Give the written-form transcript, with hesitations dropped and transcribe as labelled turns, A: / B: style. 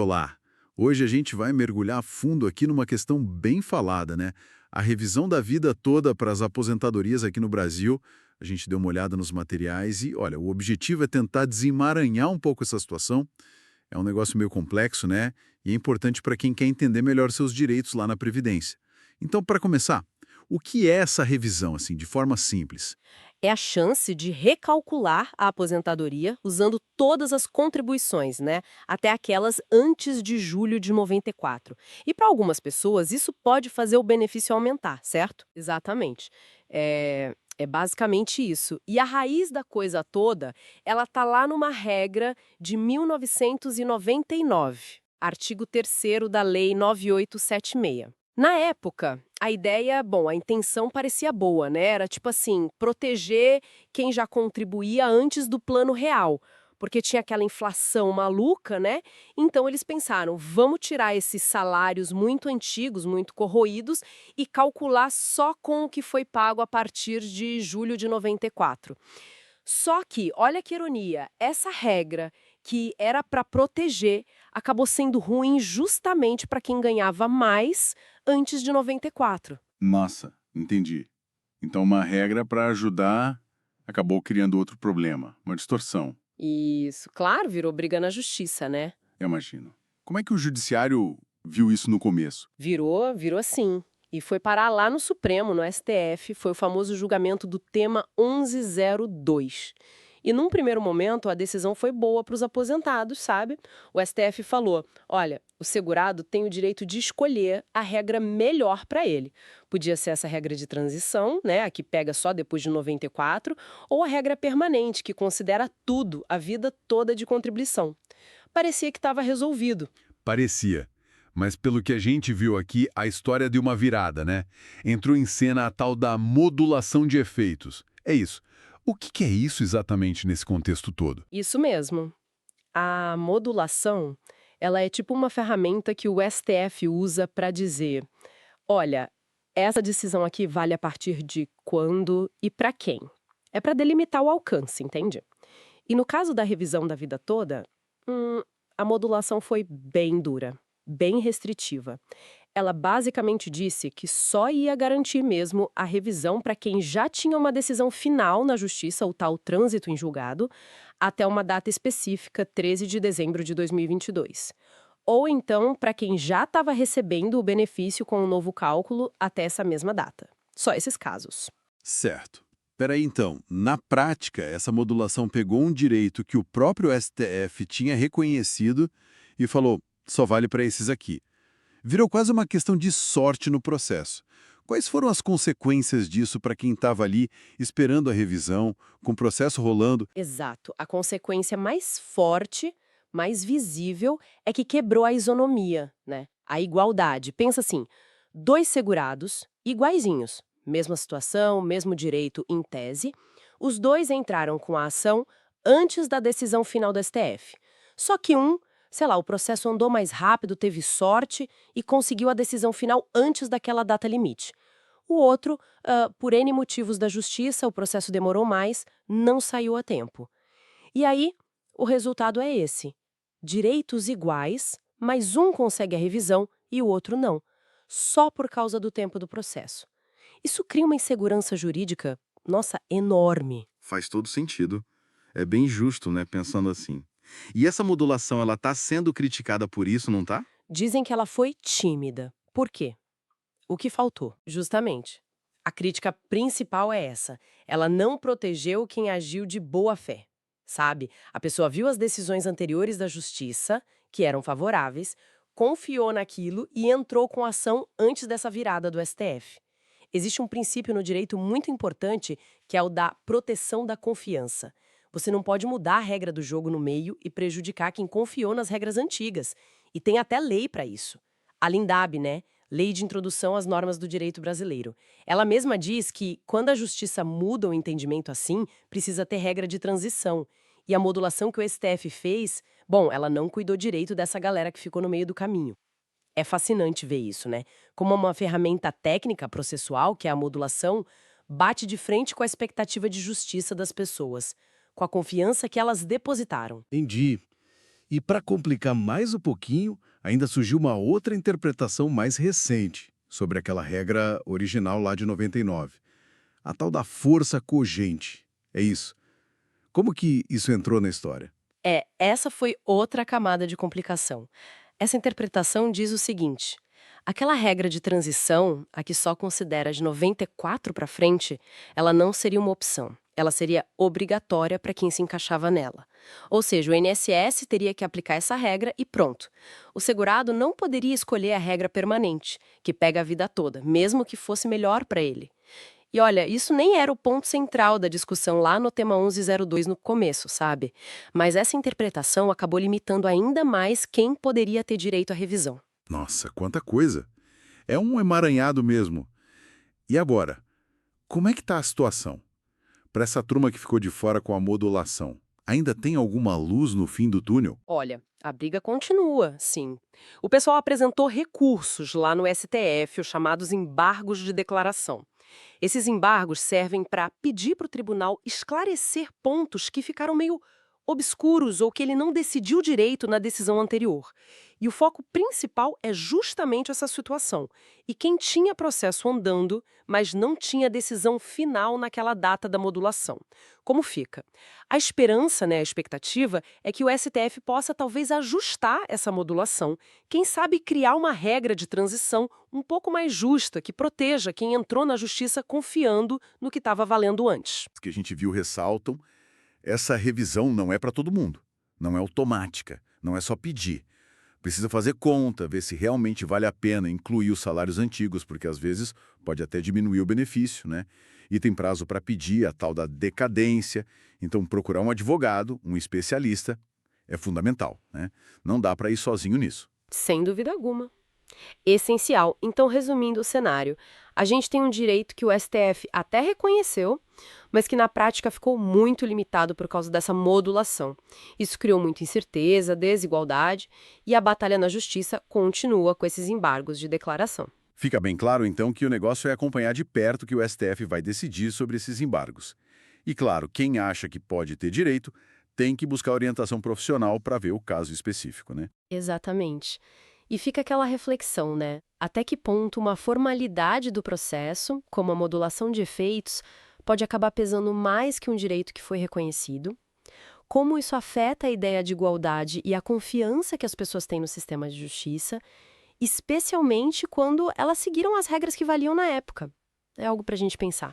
A: Olá! Hoje a gente vai mergulhar a fundo aqui numa questão bem falada, né? A revisão da vida toda para as aposentadorias aqui no Brasil. A gente deu uma olhada nos materiais e, olha, o objetivo é tentar desemaranhar um pouco essa situação. É um negócio meio complexo, né? E é importante para quem quer entender melhor seus direitos lá na Previdência. Então, para começar, o que é essa revisão, assim, de forma simples?
B: É a chance de recalcular a aposentadoria usando todas as contribuições, né? Até aquelas antes de julho de 94. E para algumas pessoas, isso pode fazer o benefício aumentar, certo? Exatamente. É basicamente isso. E a raiz da coisa toda, ela tá lá numa regra de 1999, artigo 3º da Lei 9876. Na época, a ideia, bom, a intenção parecia boa, né? Era tipo assim, proteger quem já contribuía antes do plano real, porque tinha aquela inflação maluca, né? Então eles pensaram, vamos tirar esses salários muito antigos, muito corroídos e calcular só com o que foi pago a partir de julho de 94. Só que, olha que ironia, essa regra que era para proteger acabou sendo ruim justamente para quem ganhava mais antes de 94.
A: Nossa, entendi. Então, uma regra para ajudar acabou criando outro problema, uma distorção.
B: Isso, claro, virou briga na justiça, né?
A: Eu imagino. Como é que o judiciário viu isso no começo?
B: Virou assim. E foi parar lá no Supremo, no STF, foi o famoso julgamento do tema 1102. E num primeiro momento, a decisão foi boa para os aposentados, sabe? O STF falou: olha, o segurado tem o direito de escolher a regra melhor para ele. Podia ser essa regra de transição, né, a que pega só depois de 94, ou a regra permanente, que considera tudo, a vida toda de contribuição. Parecia que estava resolvido.
A: Parecia. Mas pelo que a gente viu aqui, a história deu uma virada, né? Entrou em cena a tal da modulação de efeitos. É isso. O que é isso exatamente nesse contexto todo?
B: Isso mesmo. A modulação, ela é tipo uma ferramenta que o STF usa para dizer: olha, essa decisão aqui vale a partir de quando e para quem. É para delimitar o alcance, entende? E no caso da revisão da vida toda, a modulação foi bem dura, bem restritiva. Ela basicamente disse que só ia garantir mesmo a revisão para quem já tinha uma decisão final na justiça, o tal trânsito em julgado, até uma data específica, 13 de dezembro de 2022. Ou então para quem já estava recebendo o benefício com o novo cálculo até essa mesma data. Só esses casos.
A: Certo. Peraí, então, na prática, essa modulação pegou um direito que o próprio STF tinha reconhecido e falou, só vale para esses aqui. Virou quase uma questão de sorte no processo. Quais foram as consequências disso para quem estava ali esperando a revisão, com o processo rolando?
B: Exato. A consequência mais forte, mais visível, é que quebrou a isonomia, né? A igualdade. Pensa assim, dois segurados, iguaizinhos, mesma situação, mesmo direito em tese, os dois entraram com a ação antes da decisão final do STF. Só que sei lá, o processo andou mais rápido, teve sorte e conseguiu a decisão final antes daquela data limite. O outro, por N motivos da justiça, o processo demorou mais, não saiu a tempo. E aí, o resultado é esse: direitos iguais, mas um consegue a revisão e o outro não, só por causa do tempo do processo. Isso cria uma insegurança jurídica, nossa, enorme.
A: Faz todo sentido. É bem justo, né, pensando assim. E essa modulação, ela tá sendo criticada por isso, não tá?
B: Dizem que ela foi tímida. Por quê? O que faltou, justamente. A crítica principal é essa. Ela não protegeu quem agiu de boa fé. Sabe? A pessoa viu as decisões anteriores da justiça, que eram favoráveis, confiou naquilo e entrou com ação antes dessa virada do STF. Existe um princípio no direito muito importante, que é o da proteção da confiança. Você não pode mudar a regra do jogo no meio e prejudicar quem confiou nas regras antigas. E tem até lei para isso. A Lindab, né? Lei de Introdução às Normas do Direito Brasileiro. Ela mesma diz que, quando a justiça muda o entendimento assim, precisa ter regra de transição. E a modulação que o STF fez, bom, ela não cuidou direito dessa galera que ficou no meio do caminho. É fascinante ver isso, né? Como uma ferramenta técnica processual, que é a modulação, bate de frente com a expectativa de justiça das pessoas, com a confiança que elas depositaram.
C: Entendi. E para complicar mais um pouquinho, ainda surgiu uma outra interpretação mais recente sobre aquela regra original lá de 99. A tal da força cogente. É isso. Como que isso entrou na história?
B: Essa foi outra camada de complicação. Essa interpretação diz o seguinte: aquela regra de transição, a que só considera de 94 para frente, ela não seria uma opção. Ela seria obrigatória para quem se encaixava nela. Ou seja, o INSS teria que aplicar essa regra e pronto. O segurado não poderia escolher a regra permanente, que pega a vida toda, mesmo que fosse melhor para ele. E olha, isso nem era o ponto central da discussão lá no tema 1102 no começo, sabe? Mas essa interpretação acabou limitando ainda mais quem poderia ter direito à revisão.
A: Nossa, quanta coisa! É um emaranhado mesmo. E agora, como é que está a situação? Para essa turma que ficou de fora com a modulação, ainda tem alguma luz no fim do túnel?
B: Olha, a briga continua, sim. O pessoal apresentou recursos lá no STF, os chamados embargos de declaração. Esses embargos servem para pedir para o tribunal esclarecer pontos que ficaram meio obscuros ou que ele não decidiu direito na decisão anterior. E o foco principal é justamente essa situação. E quem tinha processo andando, mas não tinha decisão final naquela data da modulação. Como fica? A esperança, a expectativa, é que o STF possa talvez ajustar essa modulação, quem sabe criar uma regra de transição um pouco mais justa, que proteja quem entrou na justiça confiando no que estava valendo antes.
A: Os que a gente viu ressaltam, essa revisão não é para todo mundo, não é automática, não é só pedir. Precisa fazer conta, ver se realmente vale a pena incluir os salários antigos, porque às vezes pode até diminuir o benefício, né? E tem prazo para pedir a tal da decadência, então procurar um advogado, um especialista, é fundamental, né? Não dá para ir sozinho nisso.
B: Sem dúvida alguma. Essencial. Então, resumindo o cenário, a gente tem um direito que o STF até reconheceu, mas que na prática ficou muito limitado por causa dessa modulação. Isso criou muita incerteza, desigualdade, e a batalha na justiça continua com esses embargos de declaração.
A: Fica bem claro, então, que o negócio é acompanhar de perto o que o STF vai decidir sobre esses embargos. E, claro, quem acha que pode ter direito tem que buscar orientação profissional para ver o caso específico, né?
B: Exatamente. E fica aquela reflexão, Até que ponto uma formalidade do processo, como a modulação de efeitos, pode acabar pesando mais que um direito que foi reconhecido? Como isso afeta a ideia de igualdade e a confiança que as pessoas têm no sistema de justiça, especialmente quando elas seguiram as regras que valiam na época? É algo para a gente pensar.